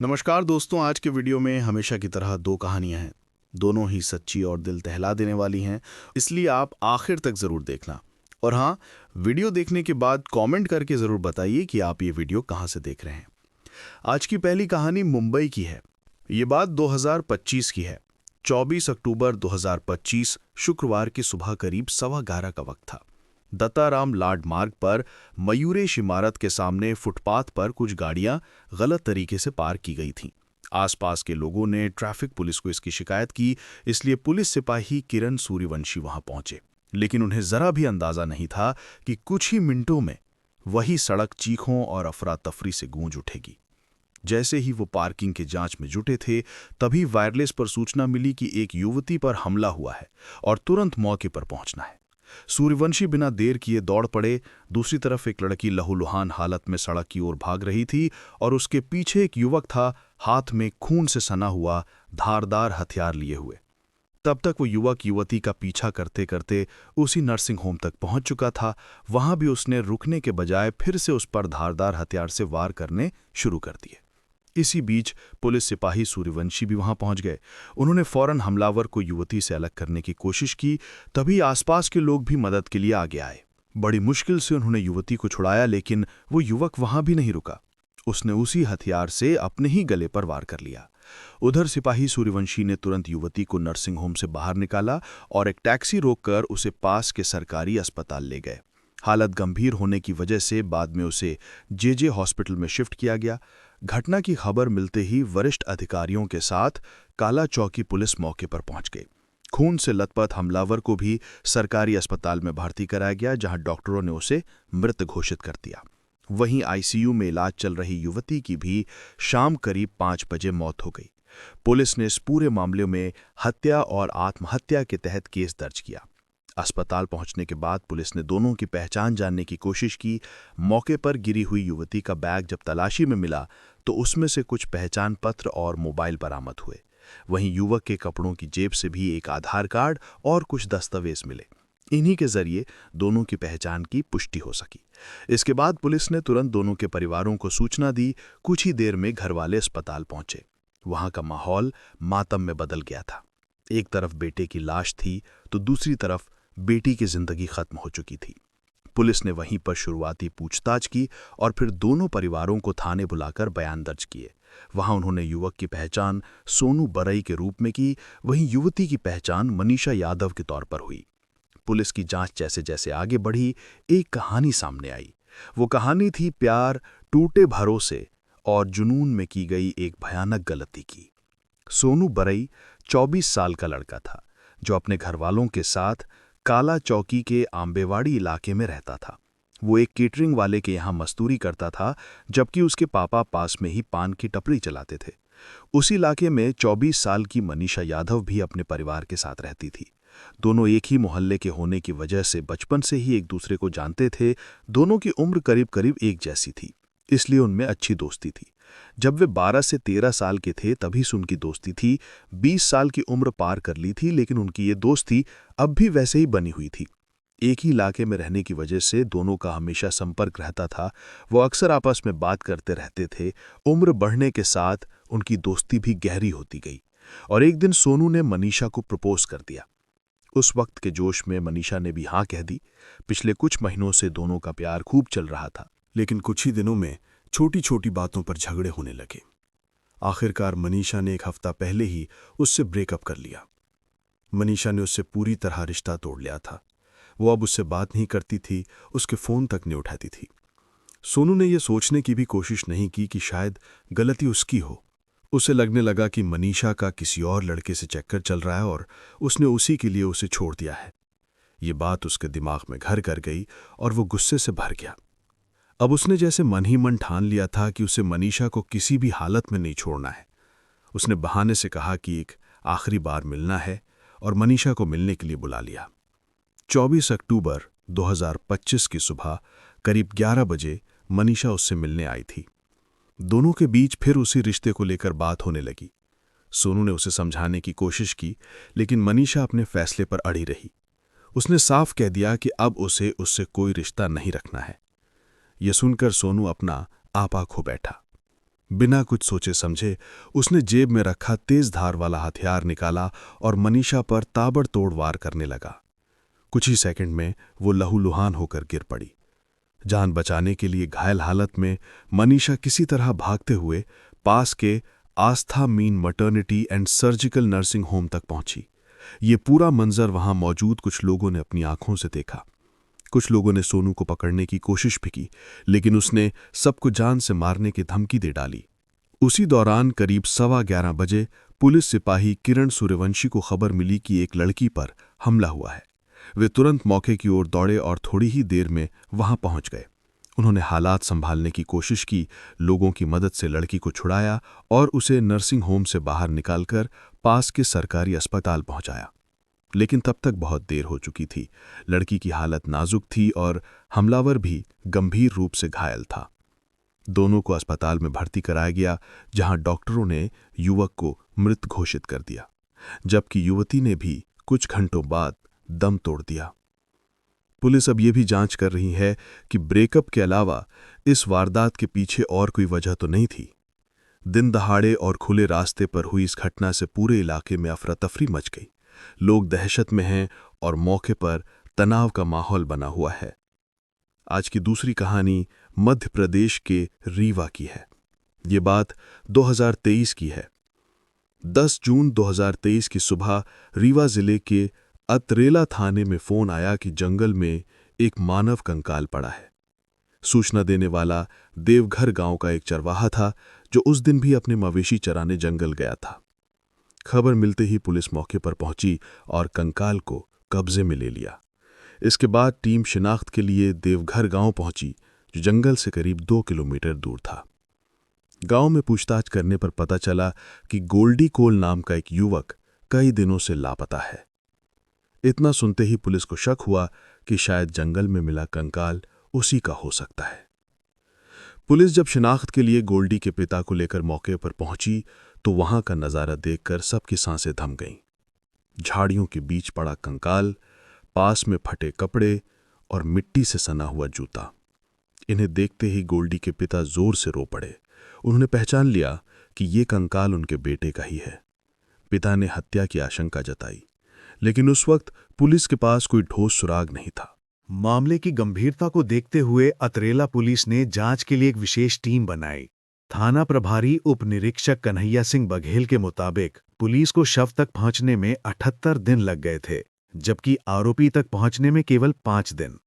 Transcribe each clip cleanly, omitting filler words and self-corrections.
नमस्कार दोस्तों, आज के वीडियो में हमेशा की तरह दो कहानियां हैं। दोनों ही सच्ची और दिल दहला देने वाली हैं, इसलिए आप आखिर तक ज़रूर देखना। और हाँ, वीडियो देखने के बाद कमेंट करके ज़रूर बताइए कि आप ये वीडियो कहाँ से देख रहे हैं। आज की पहली कहानी मुंबई की है। ये बात 2025 की है। 24 अक्टूबर 2025 शुक्रवार की सुबह करीब 11:15 का वक्त था। दत्ताराम लाड मार्ग पर मयूरेश इमारत के सामने फुटपाथ पर कुछ गाड़ियां गलत तरीके से पार्क की गई थीं। आसपास के लोगों ने ट्रैफिक पुलिस को इसकी शिकायत की, इसलिए पुलिस सिपाही किरण सूर्यवंशी वहां पहुंचे। लेकिन उन्हें जरा भी अंदाजा नहीं था कि कुछ ही मिनटों में वही सड़क चीखों और अफरा तफरी से गूंज उठेगी। जैसे ही वो पार्किंग के जांच में जुटे थे, तभी वायरलेस पर सूचना मिली कि एक युवती पर हमला हुआ है और तुरंत मौके पर पहुंचना है। सूर्यवंशी बिना देर किए दौड़ पड़े। दूसरी तरफ एक लड़की लहूलुहान हालत में सड़क की ओर भाग रही थी और उसके पीछे एक युवक था, हाथ में खून से सना हुआ धारदार हथियार लिए हुए। तब तक वो युवक युवती का पीछा करते करते उसी नर्सिंग होम तक पहुंच चुका था। वहां भी उसने रुकने के बजाय फिर से उस पर धारदार हथियार से वार करने शुरू कर दिए। इसी बीच पुलिस सिपाही सूर्यवंशी भी वहां पहुंच गए। उन्होंने फौरन हमलावर को युवती से अलग करने की कोशिश की। तभी आसपास के लोग भी मदद के लिए आगे आए। बड़ी मुश्किल से उन्होंने युवती को छुड़ाया, लेकिन वो युवक वहां भी नहीं रुका। उसने उसी हथियार से अपने ही गले पर वार कर लिया। उधर सिपाही सूर्यवंशी ने तुरंत युवती को नर्सिंग होम से बाहर निकाला और एक टैक्सी रोककर उसे पास के सरकारी अस्पताल ले गए। हालत गंभीर होने की वजह से बाद में उसे जेजे हॉस्पिटल में शिफ्ट किया गया। घटना की खबर मिलते ही वरिष्ठ अधिकारियों के साथ काला चौकी पुलिस मौके पर पहुंच गई। खून से लथपथ हमलावर को भी सरकारी अस्पताल में भर्ती कराया गया, जहां डॉक्टरों ने उसे मृत घोषित कर दिया। वहीं आईसीयू में इलाज चल रही युवती की भी शाम करीब 5 बजे मौत हो गई। पुलिस ने इस पूरे मामले में हत्या और आत्महत्या के तहत केस दर्ज किया। अस्पताल पहुंचने के बाद पुलिस ने दोनों की पहचान जानने की कोशिश की। मौके पर गिरी हुई युवती का बैग जब तलाशी में मिला तो उसमें से कुछ पहचान पत्र और मोबाइल बरामद हुए। वहीं युवक के कपड़ों की जेब से भी एक आधार कार्ड और कुछ दस्तावेज मिले। इन्हीं के जरिए दोनों की पहचान की पुष्टि हो सकी। इसके बाद पुलिस ने तुरंत दोनों के परिवारों को सूचना दी। कुछ ही देर में घरवाले अस्पताल पहुंचे। वहां का माहौल मातम में बदल गया था। एक तरफ बेटे की लाश थी तो दूसरी तरफ बेटी की जिंदगी खत्म हो चुकी थी। पुलिस ने वहीं पर शुरुआती पूछताछ की और फिर दोनों परिवारों को थाने बुलाकर बयान दर्ज किए। वहां उन्होंने युवक की पहचान सोनू बरई के रूप में की, वहीं युवती की पहचान मनीषा यादव के तौर पर हुई। पुलिस की जांच जैसे जैसे आगे बढ़ी, एक कहानी सामने आई। वो कहानी थी प्यार, टूटे भरोसे और जुनून में की गई एक भयानक गलती की। सोनू बरई 24 साल का लड़का था, जो अपने घरवालों के साथ काला चौकी के आंबेवाड़ी इलाके में रहता था। वो एक केटरिंग वाले के यहाँ मजदूरी करता था, जबकि उसके पापा पास में ही पान की टपरी चलाते थे। उसी इलाके में 24 साल की मनीषा यादव भी अपने परिवार के साथ रहती थी। दोनों एक ही मोहल्ले के होने की वजह से बचपन से ही एक दूसरे को जानते थे। दोनों की उम्र करीब करीब एक जैसी थी, इसलिए उनमें अच्छी दोस्ती थी। जब वे 12 से 13 साल के थे तभी से उनकी दोस्ती थी। 20 साल की उम्र पार कर ली थी, लेकिन उनकी ये दोस्ती अब भी वैसे ही बनी हुई थी। एक ही इलाके में रहने की वजह से दोनों का हमेशा संपर्क रहता था। वो अक्सर आपस में बात करते रहते थे। उम्र बढ़ने के साथ उनकी दोस्ती भी गहरी होती गई और एक दिन सोनू ने मनीषा को प्रपोज कर दिया। उस वक्त के जोश में मनीषा ने भी हाँ कह दी। पिछले कुछ महीनों से दोनों का प्यार खूब चल रहा था, लेकिन कुछ ही दिनों में छोटी छोटी बातों पर झगड़े होने लगे। आखिरकार मनीषा ने एक हफ्ता पहले ही उससे ब्रेकअप कर लिया। मनीषा ने उससे पूरी तरह रिश्ता तोड़ लिया था। वो अब उससे बात नहीं करती थी, उसके फोन तक नहीं उठाती थी। सोनू ने यह सोचने की भी कोशिश नहीं की कि शायद गलती उसकी हो। उसे लगने लगा कि मनीषा का किसी और लड़के से चक्कर चल रहा है और उसने उसी के लिए उसे छोड़ दिया है। ये बात उसके दिमाग में घर कर गई और वो गुस्से से भर गया। अब उसने जैसे मन ही मन ठान लिया था कि उसे मनीषा को किसी भी हालत में नहीं छोड़ना है। उसने बहाने से कहा कि एक आखिरी बार मिलना है और मनीषा को मिलने के लिए बुला लिया। 24 अक्टूबर 2025 की सुबह करीब 11 बजे मनीषा उससे मिलने आई थी। दोनों के बीच फिर उसी रिश्ते को लेकर बात होने लगी। सोनू ने उसे समझाने की कोशिश की, लेकिन मनीषा अपने फैसले पर अड़ी रही। उसने साफ कह दिया कि अब उसे उससे कोई रिश्ता नहीं रखना है। यह सुनकर सोनू अपना आपा खो बैठा। बिना कुछ सोचे समझे उसने जेब में रखा तेज धार वाला हथियार निकाला और मनीषा पर ताबड़तोड़ वार करने लगा। कुछ ही सेकंड में वो लहूलुहान होकर गिर पड़ी। जान बचाने के लिए घायल हालत में मनीषा किसी तरह भागते हुए पास के आस्था मीन maternity and surgical nursing home तक पहुंची। ये पूरा मंजर वहां मौजूद कुछ लोगों ने अपनी आंखों से देखा। कुछ लोगों ने सोनू को पकड़ने की कोशिश भी की, लेकिन उसने सबको जान से मारने की धमकी दे डाली। उसी दौरान करीब 11:15 बजे पुलिस सिपाही किरण सूर्यवंशी को खबर मिली कि एक लड़की पर हमला हुआ है। वे तुरंत मौके की ओर दौड़े और थोड़ी ही देर में वहां पहुंच गए। उन्होंने हालात संभालने की कोशिश की, लोगों की मदद से लड़की को छुड़ाया और उसे नर्सिंग होम से बाहर निकालकर पास के सरकारी अस्पताल पहुंचाया। लेकिन तब तक बहुत देर हो चुकी थी। लड़की की हालत नाजुक थी और हमलावर भी गंभीर रूप से घायल था। दोनों को अस्पताल में भर्ती कराया गया, जहां डॉक्टरों ने युवक को मृत घोषित कर दिया, जबकि युवती ने भी कुछ घंटों बाद दम तोड़ दिया। पुलिस अब यह भी जांच कर रही है कि ब्रेकअप के अलावा इस वारदात के पीछे और कोई वजह तो नहीं थी। दिन दहाड़े और खुले रास्ते पर हुई इस घटना से पूरे इलाके में अफरा तफरी मच गई। लोग दहशत में हैं और मौके पर तनाव का माहौल बना हुआ है। आज की दूसरी कहानी मध्य प्रदेश के रीवा की है। ये बात 2023 की है। 10 जून 2023 की सुबह रीवा जिले के अतरेला थाने में फोन आया कि जंगल में एक मानव कंकाल पड़ा है। सूचना देने वाला देवघर गांव का एक चरवाहा था, जो उस दिन भी अपने मवेशी चराने जंगल गया था। खबर मिलते ही पुलिस मौके पर पहुंची और कंकाल को कब्जे में ले लिया। इसके बाद टीम शिनाख्त के लिए देवघर गांव पहुंची, जो जंगल से करीब 2 किलोमीटर दूर था। गांव में पूछताछ करने पर पता चला कि गोल्डी कोल नाम का एक युवक कई दिनों से लापता है। इतना सुनते ही पुलिस को शक हुआ कि शायद जंगल में मिला कंकाल उसी का हो सकता है। पुलिस जब शिनाख्त के लिए गोल्डी के पिता को लेकर मौके पर पहुंची तो वहां का नजारा देखकर सबकी सांसें थम गईं। झाड़ियों के बीच पड़ा कंकाल, पास में फटे कपड़े और मिट्टी से सना हुआ जूता। इन्हें देखते ही गोल्डी के पिता जोर से रो पड़े। उन्होंने पहचान लिया कि ये कंकाल उनके बेटे का ही है। पिता ने हत्या की आशंका जताई, लेकिन उस वक्त पुलिस के पास कोई ठोस सुराग नहीं था। मामले की गंभीरता को देखते हुए अतरेला पुलिस ने जांच के लिए एक विशेष टीम बनाई। थाना प्रभारी उप निरीक्षक कन्हैया सिंह बघेल के मुताबिक पुलिस को शव तक पहुंचने में 78 दिन लग गए थे, जबकि आरोपी तक पहुंचने में केवल 5 दिन।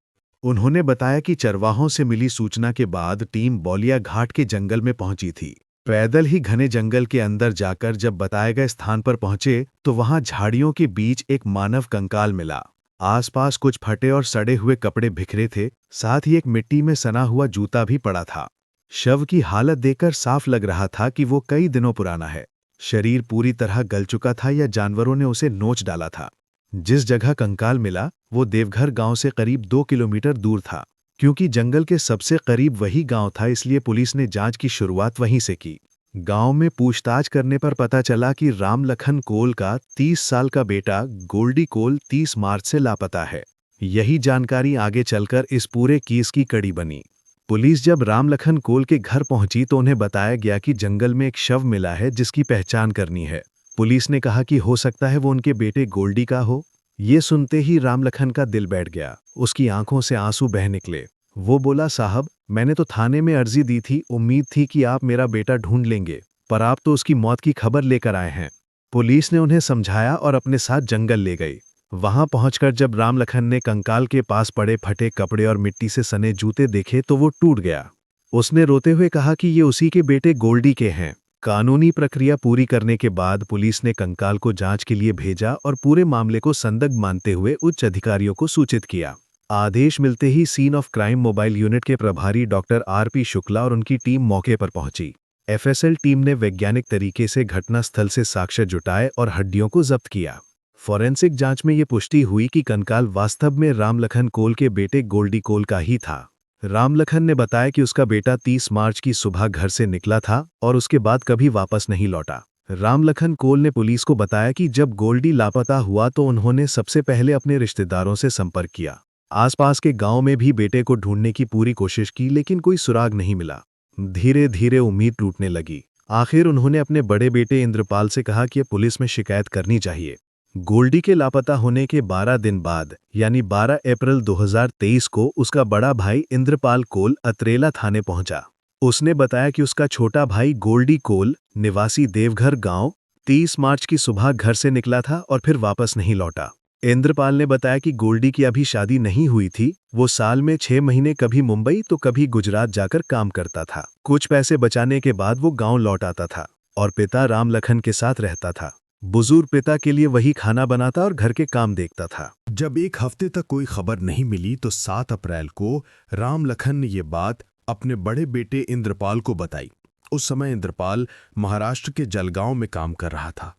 उन्होंने बताया कि चरवाहों से मिली सूचना के बाद टीम बौलिया घाट के जंगल में पहुंची थी। पैदल ही घने जंगल के अंदर जाकर जब बताए गए स्थान पर पहुंचे तो वहां झाड़ियों के बीच एक मानव कंकाल मिला। आसपास कुछ फटे और सड़े हुए कपड़े बिखरे थे, साथ ही एक मिट्टी में सना हुआ जूता भी पड़ा था। शव की हालत देखकर साफ लग रहा था कि वो कई दिनों पुराना है। शरीर पूरी तरह गल चुका था या जानवरों ने उसे नोच डाला था। जिस जगह कंकाल मिला वो देवघर गांव से करीब 2 किलोमीटर दूर था। क्योंकि जंगल के सबसे करीब वही गांव था, इसलिए पुलिस ने जांच की शुरुआत वहीं से की। गांव में पूछताछ करने पर पता चला कि रामलखन कोल का 30 साल का बेटा गोल्डी कोल 30 मार्च से लापता है। यही जानकारी आगे चलकर इस पूरे केस की कड़ी बनी। पुलिस जब रामलखन कोल के घर पहुंची तो उन्हें बताया गया कि जंगल में एक शव मिला है जिसकी पहचान करनी है। पुलिस ने कहा कि हो सकता है वो उनके बेटे गोल्डी का हो। ये सुनते ही रामलखन का दिल बैठ गया। उसकी आंखों से आंसू बह निकले। वो बोला, साहब, मैंने तो थाने में अर्जी दी थी, उम्मीद थी कि आप मेरा बेटा ढूंढ लेंगे, पर आप तो उसकी मौत की खबर लेकर आए हैं। पुलिस ने उन्हें समझाया और अपने साथ जंगल ले गई। वहां पहुंचकर जब रामलखन ने कंकाल के पास पड़े फटे कपड़े और मिट्टी से सने जूते देखे तो वो टूट गया। उसने रोते हुए कहा कि ये उसी के बेटे गोल्डी के हैं। कानूनी प्रक्रिया पूरी करने के बाद पुलिस ने कंकाल को जांच के लिए भेजा और पूरे मामले को संदिग्ध मानते हुए उच्च अधिकारियों को सूचित किया। आदेश मिलते ही scene of crime mobile unit के प्रभारी डॉक्टर आर.पी. शुक्ला और उनकी टीम मौके पर पहुंची। एफएसएल टीम ने वैज्ञानिक तरीके से घटनास्थल से साक्ष्य जुटाए और हड्डियों को जब्त किया। फॉरेंसिक जांच में ये पुष्टि हुई कि कंकाल वास्तव में रामलखन कोल के बेटे गोल्डी कोल का ही था। रामलखन ने बताया कि उसका बेटा 30 मार्च की सुबह घर से निकला था और उसके बाद कभी वापस नहीं लौटा। रामलखन कोल ने पुलिस को बताया कि जब गोल्डी लापता हुआ तो उन्होंने सबसे पहले अपने रिश्तेदारों से संपर्क किया। आसपास के गांव में भी बेटे को ढूंढने की पूरी कोशिश की, लेकिन कोई सुराग नहीं मिला। धीरे धीरे उम्मीद टूटने लगी। आखिर उन्होंने अपने बड़े बेटे इंद्रपाल से कहा कि पुलिस में शिकायत करनी चाहिए। गोल्डी के लापता होने के 12 दिन बाद यानी 12 अप्रैल 2023 को उसका बड़ा भाई इंद्रपाल कोल अतरेला थाने पहुंचा। उसने बताया कि उसका छोटा भाई गोल्डी कोल निवासी देवघर गांव 30 मार्च की सुबह घर से निकला था और फिर वापस नहीं लौटा। इंद्रपाल ने बताया कि गोल्डी की अभी शादी नहीं हुई थी। वो साल में 6 महीने कभी मुंबई तो कभी गुजरात जाकर काम करता था। कुछ पैसे बचाने के बाद वो गांव लौट आता था और पिता राम लखन के साथ रहता था। बुजुर्ग पिता के लिए वही खाना बनाता और घर के काम देखता था। जब एक हफ्ते तक कोई खबर नहीं मिली तो 7 अप्रैल को राम लखन ने ये बात अपने बड़े बेटे इंद्रपाल को बताई। उस समय इंद्रपाल महाराष्ट्र के जलगांव में काम कर रहा था।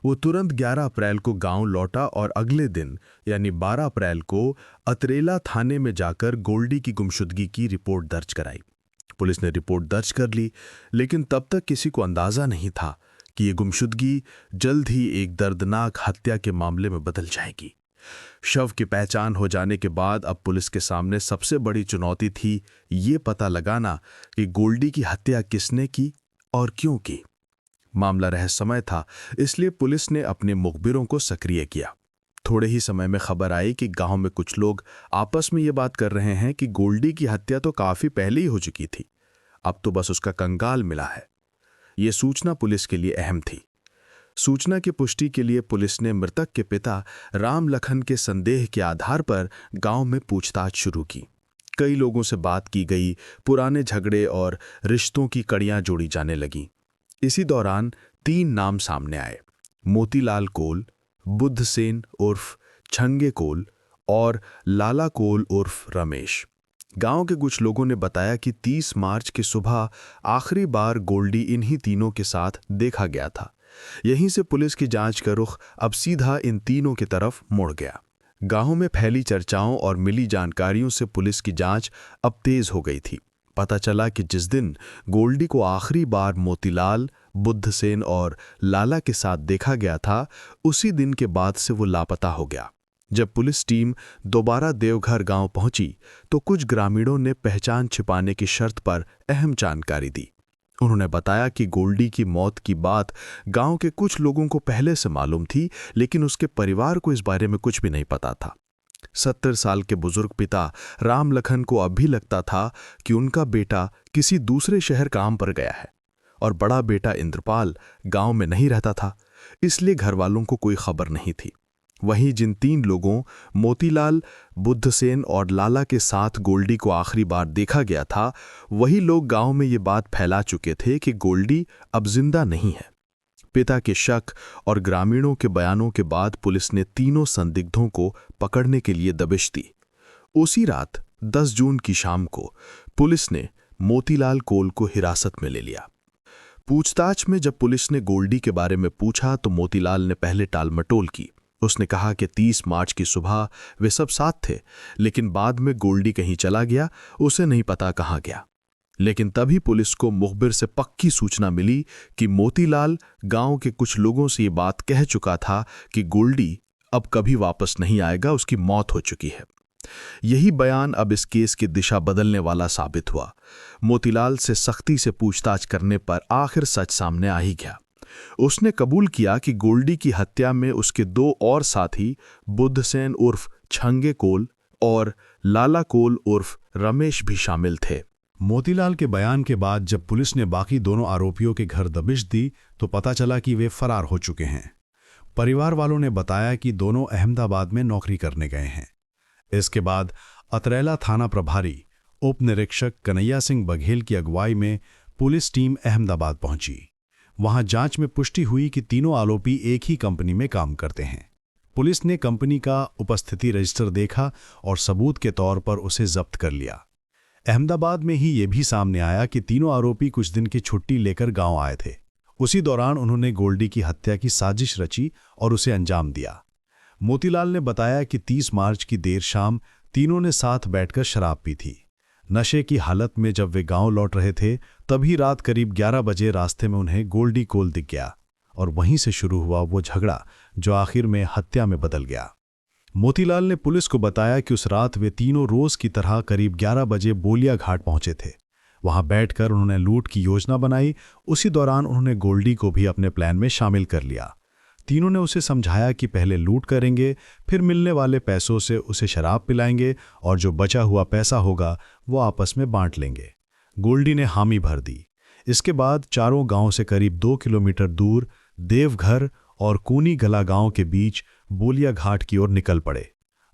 वो तुरंत 11 अप्रैल को गांव लौटा और अगले दिन यानी 12 अप्रैल को अतरेला थाने में जाकर गोल्डी की गुमशुदगी की रिपोर्ट दर्ज कराई। पुलिस ने रिपोर्ट दर्ज कर ली, लेकिन तब तक किसी को अंदाजा नहीं था कि ये गुमशुदगी जल्द ही एक दर्दनाक हत्या के मामले में बदल जाएगी। शव की पहचान हो जाने के बाद अब पुलिस के सामने सबसे बड़ी चुनौती थी ये पता लगाना कि गोल्डी की हत्या किसने की और क्यों की। मामला रहस्यमय था, इसलिए पुलिस ने अपने मुखबिरों को सक्रिय किया। थोड़े ही समय में खबर आई कि गांव में कुछ लोग आपस में ये बात कर रहे हैं कि गोल्डी की हत्या तो काफी पहले ही हो चुकी थी, अब तो बस उसका कंगाल मिला है। ये सूचना पुलिस के लिए अहम थी। सूचना की पुष्टि के लिए पुलिस ने मृतक के पिता राम लखन के संदेह के आधार पर गांव में पूछताछ शुरू की। कई लोगों से बात की गई, पुराने झगड़े और रिश्तों की कड़ियां जोड़ी जाने लगीं। इसी दौरान 3 नाम सामने आए: मोतीलाल कोल, बुद्ध सेन उर्फ छंगे कोल और लाला कोल उर्फ रमेश। गांव के कुछ लोगों ने बताया कि 30 मार्च की सुबह आखिरी बार गोल्डी इन्हीं तीनों के साथ देखा गया था। यहीं से पुलिस की जांच का रुख अब सीधा इन तीनों की तरफ मुड़ गया। गांव में फैली चर्चाओं और मिली जानकारियों से पुलिस की जांच अब तेज हो गई थी। पता चला कि जिस दिन गोल्डी को आखिरी बार मोतीलाल, बुद्धसेन और लाला के साथ देखा गया था, उसी दिन के बाद से वो लापता हो गया। जब पुलिस टीम दोबारा देवघर गांव पहुंची तो कुछ ग्रामीणों ने पहचान छिपाने की शर्त पर अहम जानकारी दी। उन्होंने बताया कि गोल्डी की मौत की बात गांव के कुछ लोगों को पहले से मालूम थी, लेकिन उसके परिवार को इस बारे में कुछ भी नहीं पता था। 70 साल के बुजुर्ग पिता राम लखन को अब भी लगता था कि उनका बेटा किसी दूसरे शहर काम पर गया है और बड़ा बेटा इंद्रपाल गांव में नहीं रहता था, इसलिए घरवालों को कोई खबर नहीं थी। वहीं जिन 3 लोगों मोतीलाल, बुद्धसेन और लाला के साथ गोल्डी को आखिरी बार देखा गया था, वही लोग गांव में ये बात फैला चुके थे कि गोल्डी अब जिंदा नहीं है। पिता के शक और ग्रामीणों के बयानों के बाद पुलिस ने तीनों संदिग्धों को पकड़ने के लिए दबिश दी। उसी रात 10 जून की शाम को पुलिस ने मोतीलाल कोल को हिरासत में ले लिया। पूछताछ में जब पुलिस ने गोल्डी के बारे में पूछा तो मोतीलाल ने पहले टालमटोल की। उसने कहा कि 30 मार्च की सुबह वे सब साथ थे, लेकिन बाद में गोल्डी कहीं चला गया, उसे नहीं पता कहाँ गया। लेकिन तभी पुलिस को मुखबिर से पक्की सूचना मिली कि मोतीलाल गांव के कुछ लोगों से ये बात कह चुका था कि गोल्डी अब कभी वापस नहीं आएगा, उसकी मौत हो चुकी है। यही बयान अब इस केस की दिशा बदलने वाला साबित हुआ। मोतीलाल से सख्ती से पूछताछ करने पर आखिर सच सामने आ ही गया। उसने कबूल किया कि गोल्डी की हत्या में उसके 2 और साथी बुद्धसेन उर्फ छंगे कोल और लाला कोल उर्फ रमेश भी शामिल थे। मोतीलाल के बयान के बाद जब पुलिस ने बाकी दोनों आरोपियों के घर दबिश दी तो पता चला कि वे फरार हो चुके हैं। परिवार वालों ने बताया कि दोनों अहमदाबाद में नौकरी करने गए हैं। इसके बाद अतरेला थाना प्रभारी उप निरीक्षक कन्हैया सिंह बघेल की अगुवाई में पुलिस टीम अहमदाबाद पहुंची। वहां जांच में पुष्टि हुई कि तीनों आरोपी एक ही कंपनी में काम करते हैं। पुलिस ने कंपनी का उपस्थिति रजिस्टर देखा और सबूत के तौर पर उसे जब्त कर लिया। अहमदाबाद में ही ये भी सामने आया कि तीनों आरोपी कुछ दिन की छुट्टी लेकर गांव आए थे। उसी दौरान उन्होंने गोल्डी की हत्या की साजिश रची और उसे अंजाम दिया। मोतीलाल ने बताया कि 30 मार्च की देर शाम तीनों ने साथ बैठकर शराब पी थी। नशे की हालत में जब वे गांव लौट रहे थे तभी रात करीब 11 बजे रास्ते में उन्हें गोल्डी कोल दिख गया और वहीं से शुरू हुआ वो झगड़ा जो आखिर में हत्या में बदल गया। मोतीलाल ने पुलिस को बताया कि उस रात वे तीनों रोज की तरह करीब 11 बजे बोलिया घाट पहुंचे थे। वहां बैठकर उन्होंने लूट की योजना बनाई। उसी दौरान उन्होंने गोल्डी को भी अपने प्लान में शामिल कर लिया। तीनों ने उसे समझाया कि पहले लूट करेंगे, फिर मिलने वाले पैसों से उसे शराब पिलाएंगे और जो बचा हुआ पैसा होगा वो आपस में बांट लेंगे। गोल्डी ने हामी भर दी। इसके बाद चारों गांव से करीब 2 किलोमीटर दूर देवघर और कूनी गला गांव के बीच बोलिया घाट की ओर निकल पड़े।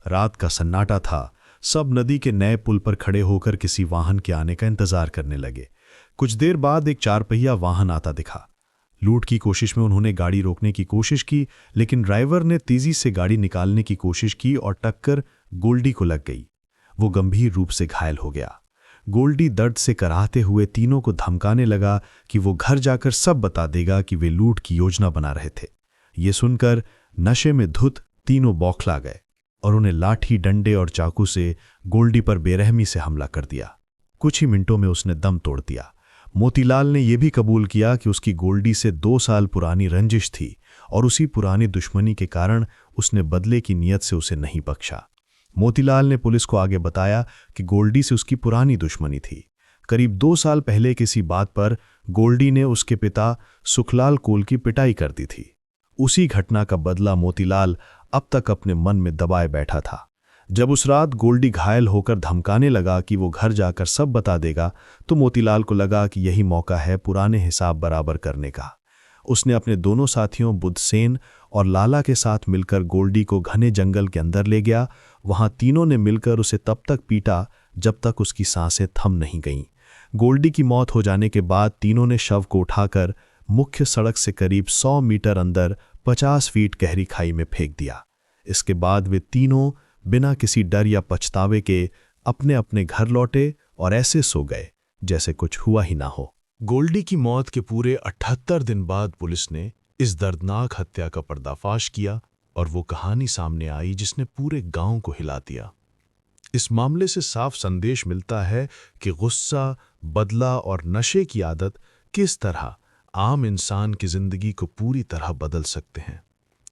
रात का सन्नाटा था। सब नदी के नए पुल पर खड़े होकर किसी वाहन के आने का इंतजार करने लगे। कुछ देर बाद एक 4 पहिया वाहन आता दिखा। लूट की कोशिश में उन्होंने गाड़ी रोकने की कोशिश की, लेकिन ड्राइवर ने तेजी से गाड़ी निकालने की कोशिश की और टक्कर गोल्डी को लग गई। वो गंभीर रूप से घायल हो गया। गोल्डी दर्द से कराहते हुए तीनों को धमकाने लगा कि वो घर जाकर सब बता देगा कि वे लूट की योजना बना रहे थे। ये सुनकर नशे में धुत तीनों बौखला गए और उन्हें लाठी, डंडे और चाकू से गोल्डी पर बेरहमी से हमला कर दिया। कुछ ही मिनटों में उसने दम तोड़ दिया। मोतीलाल ने यह भी कबूल किया कि उसकी गोल्डी से 2 साल पुरानी रंजिश थी और उसी पुरानी दुश्मनी के कारण उसने बदले की नीयत से उसे नहीं बख्शा। मोतीलाल ने पुलिस को आगे बताया कि गोल्डी से उसकी पुरानी दुश्मनी थी। करीब 2 साल पहले किसी बात पर गोल्डी ने उसके पिता सुखलाल कोल की पिटाई कर दी थी। उसी घटना का बदला मोतीलाल अब तक अपने मन में दबाए बैठा था। जब उस रात गोल्डी घायल होकर धमकाने लगा कि वो घर जाकर सब बता देगा, तो मोतीलाल को लगा कि यही मौका है पुराने हिसाब बराबर करने का। उसने अपने दोनों साथियों बुद्धसेन और लाला के साथ मिलकर गोल्डी को घने जंगल के अंदर ले गया। वहां तीनों ने मिलकर उसे तब तक पीटा जब तक उसकी सांसें थम नहीं गईं। गोल्डी की मौत हो जाने के बाद तीनों ने शव को उठाकर मुख्य सड़क से करीब 100 मीटर अंदर 50 फीट गहरी खाई में फेंक दिया। इसके बाद वे तीनों बिना किसी डर या पछतावे के अपने अपने घर लौटे और ऐसे सो गए जैसे कुछ हुआ ही ना हो। गोल्डी की मौत के पूरे 78 दिन बाद पुलिस ने इस दर्दनाक हत्या का पर्दाफाश किया और वो कहानी सामने आई जिसने पूरे गांव को हिला दिया। इस मामले से साफ संदेश मिलता है कि गुस्सा, बदला और नशे की आदत किस तरह आम इंसान की जिंदगी को पूरी तरह बदल सकते हैं।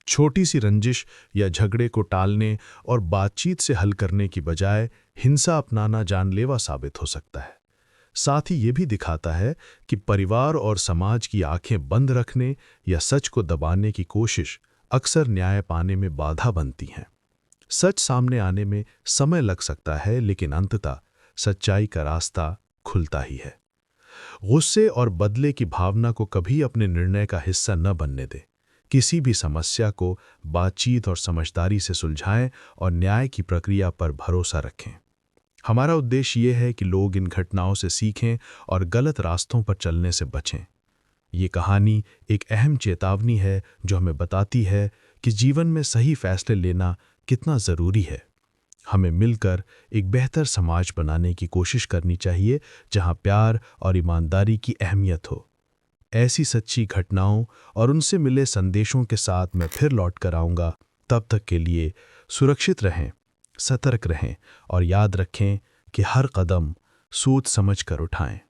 छोटी सी रंजिश या झगड़े को टालने और बातचीत से हल करने की बजाय हिंसा अपनाना जानलेवा साबित हो सकता है। साथ ही ये भी दिखाता है कि परिवार और समाज की आंखें बंद रखने या सच को दबाने की कोशिश अक्सर न्याय पाने में बाधा बनती हैं। सच सामने आने में समय लग सकता है, लेकिन अंततः सच्चाई का रास्ता खुलता ही है। गुस्से और बदले की भावना को कभी अपने निर्णय का हिस्सा न बनने दें। किसी भी समस्या को बातचीत और समझदारी से सुलझाएं और न्याय की प्रक्रिया पर भरोसा रखें। हमारा उद्देश्य ये है कि लोग इन घटनाओं से सीखें और गलत रास्तों पर चलने से बचें। ये कहानी एक अहम चेतावनी है जो हमें बताती है कि जीवन में सही फैसले लेना कितना ज़रूरी है। हमें मिलकर एक बेहतर समाज बनाने की कोशिश करनी चाहिए जहां प्यार और ईमानदारी की अहमियत हो। ऐसी सच्ची घटनाओं और उनसे मिले संदेशों के साथ मैं फिर लौट कर आऊँगा। तब तक के लिए सुरक्षित रहें, सतर्क रहें और याद रखें कि हर कदम सोच समझ कर उठाएं।